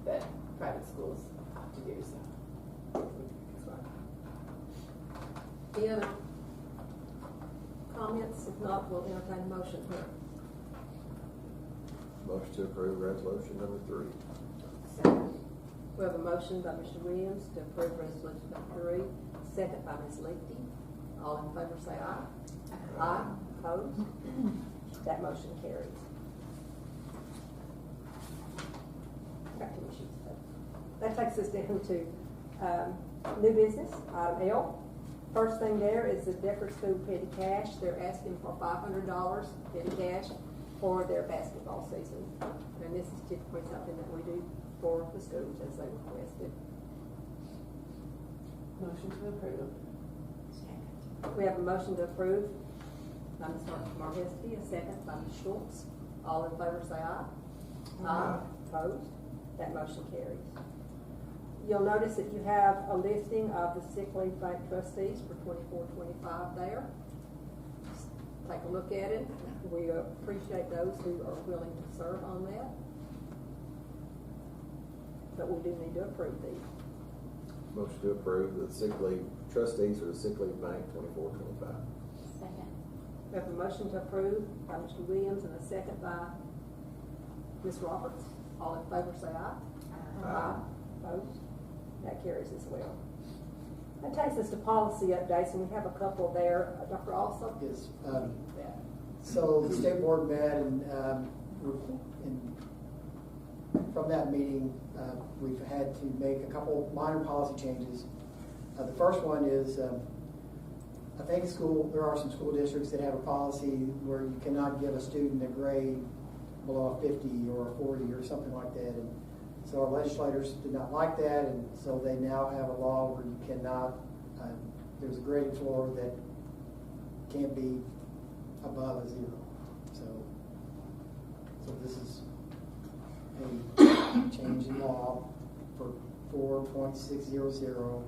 that private schools have to do. So. Any other comments? If not, we'll entertain a motion here. Motion to approve resolution number 3. Second. We have a motion by Mr. Williams to approve resolution number 3, second by Ms. Lichty. All in favor say aye. Aye. Opposed? That motion carries. Got two issues. That takes us down to new business, item L. First thing there is the Decker School petty cash. They're asking for $500 petty cash for their basketball season. And this is typically something that we do for the schools as they requested. Motion to approve. We have a motion to approve by Ms. Marquez, a second by Ms. Schultz. All in favor say aye. Aye. Opposed? That motion carries. You'll notice that you have a listing of the sick leave bank trustees for 24-25 there. Just take a look at it. We appreciate those who are willing to serve on that. But we do need to approve these. Motion to approve the sick leave trustees for the sick leave bank 24-25. Second. We have a motion to approve by Mr. Williams and a second by Ms. Roberts. All in favor say aye. Aye. Opposed? That carries as well. That takes us to policy updates, and we have a couple there. Dr. Also? Yes. So the state board met, and from that meeting, we've had to make a couple minor policy changes. The first one is, I think there are some school districts that have a policy where you cannot give a student a grade below a 50 or a 40 or something like that. And so our legislators did not like that, and so they now have a law where you cannot, there's a grading floor that can't be above a 0. So this is a change in law for 4.600.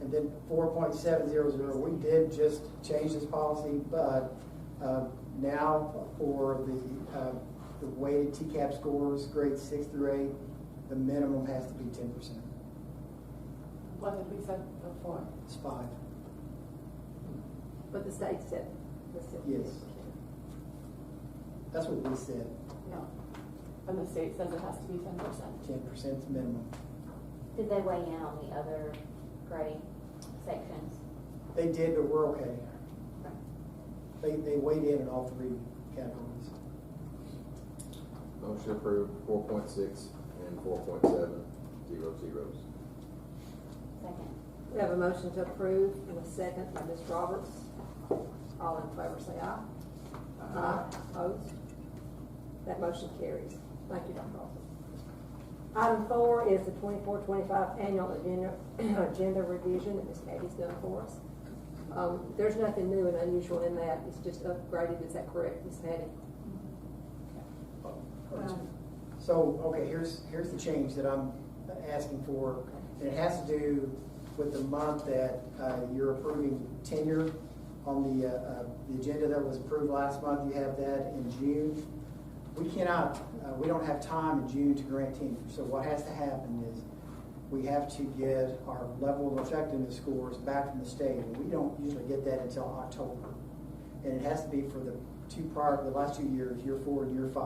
And then 4.700, we did just change this policy, but now for the weighted TCAP scores, grades 6 through 8, the minimum has to be 10%. What had we said before? It's 5. But the state said. Yes. That's what we said, No. And the state says it has to be 10%. 10% minimum. Did they weigh in on the other grade sections? They did, but we're okay. They weighed in all three categories. Motion approved 4.6 and 4.7, 0 zeros. Second. We have a motion to approve and a second by Ms. Roberts. All in favor say aye. Aye. Opposed? That motion carries. Thank you, Dr. Austin. Item 4 is the 24-25 annual agenda revision that Ms. Patty's done for us. There's nothing new and unusual in that. It's just upgraded. Is that correct, Ms. Patty? So, okay, here's the change that I'm asking for. And it has to do with the month that you're approving tenure on the agenda that was approved last month. You have that in June. We cannot, we don't have time in June to grant tenure. So what has to happen is we have to get our level of effectiveness scores back from the state. And we don't usually get that until October. And it has to be for the last 2 years, year 4 and year 5.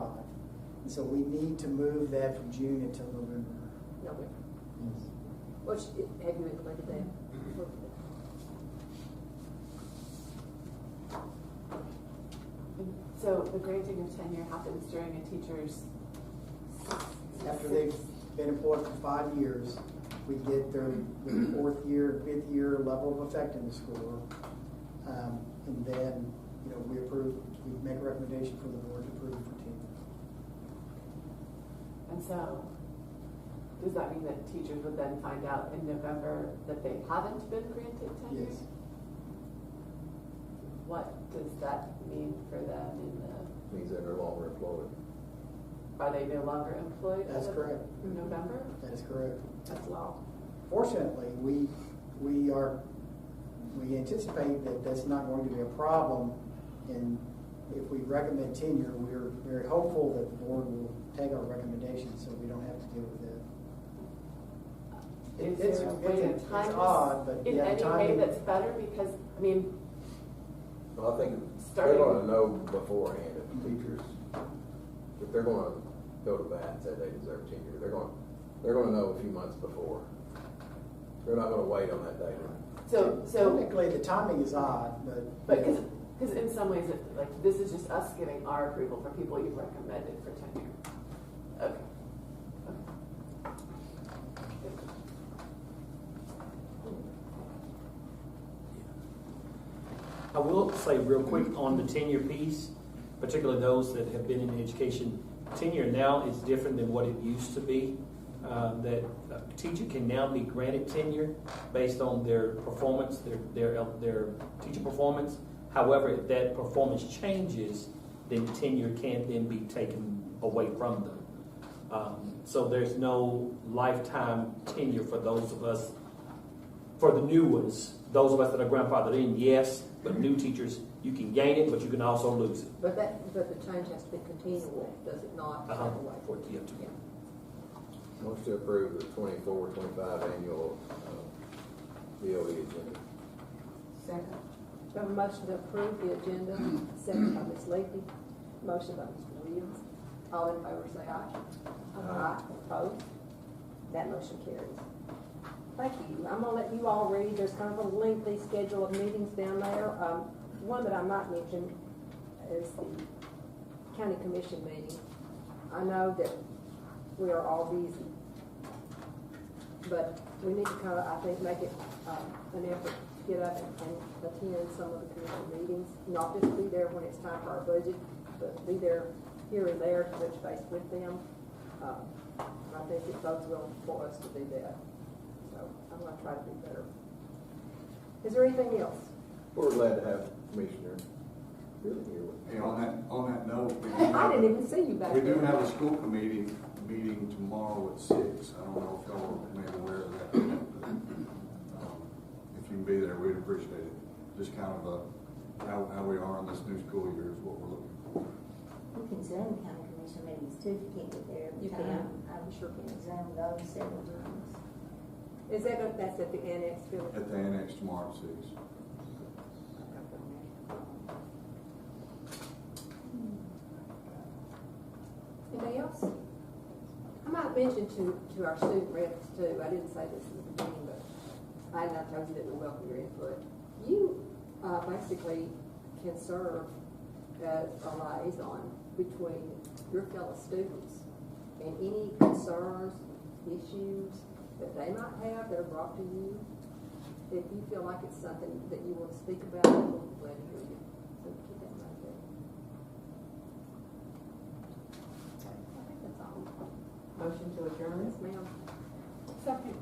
And so we need to move that from June until November. November. Yes. Have you included that? So the granting of tenure happens during a teacher's... After they've been employed for 5 years, we get their 4th year, 5th year level of effectiveness score. And then, we make a recommendation for the board to approve for tenure. And so, does that mean that teachers would then find out in November that they haven't been granted tenure? Yes. What does that mean for them in the... Means they're no longer employed. Are they no longer employed? That's correct. In November? That is correct. That's law. Fortunately, we anticipate that that's not going to be a problem. And if we recommend tenure, we're very hopeful that the board will take our recommendation so we don't have to deal with that. Is there a way to time it's this odd, but in yeah, any way that's better? Because, Well, I think Starting- they're going to know beforehand if teachers, if they're going to go to bat and say they deserve tenure, they're going to know a few months before. They're not going to wait on that day. So technically, the timing is odd, but because in some ways, this is just us giving our approval for people you've recommended for tenure. Okay. I will say real quick on the tenure piece, particularly those that have been in education. Tenure now is different than what it used to be. That a teacher can now be granted tenure based on their performance, their teacher performance. However, if that performance changes, then tenure can then be taken away from them. So there's no lifetime tenure for those of us, for the new ones. Those of us that are grandfathered in, yes, but new teachers, you can gain it, but you can also lose it. But the change has to be continual, does it not? Yeah. Motion to approve the 24-25 annual DOE agenda. Second. We have a motion to approve the agenda, second by Ms. Leakey, motion by Mr. Williams. All in favor say aye. Aye. Opposed? That motion carries. Thank you. I'm going to let you all read. There's kind of a lengthy schedule of meetings down there. One that I might mention is the county commission meeting. I know that we are all busy, but we need to kind of, I think, make it an effort to get up and attend some of the commission meetings, not just be there when it's time for our budget, but be there here and there to touch base with them. I think it bodes well for us to do that. So I'm going to try to do better. Is there anything else? We're glad to have Commissioner Billy here with us. Hey, on that note, I didn't even see you back there. we do have a school committee meeting tomorrow at 6. I don't know if y'all are maybe aware of that. But, if you can be there, we'd appreciate it. Just kind of how we are on this new school year is what we're looking for. You can Zoom county commission meetings too if you can't get there every You time. can. I sure can. Zoom those several times. Is that's at the annex building? At the annex tomorrow at 6. else? I might mention to our student reps too, I didn't say this in the beginning, but I told you that we welcome your input. You basically can serve as a liaison between your fellow students and any concerns, issues that they might have that are brought to you. If you feel like it's something that you want to speak about, we'll be glad to hear you. So keep that in mind there. I think that's all. Motion to adjourn? Yes, ma'am. Second.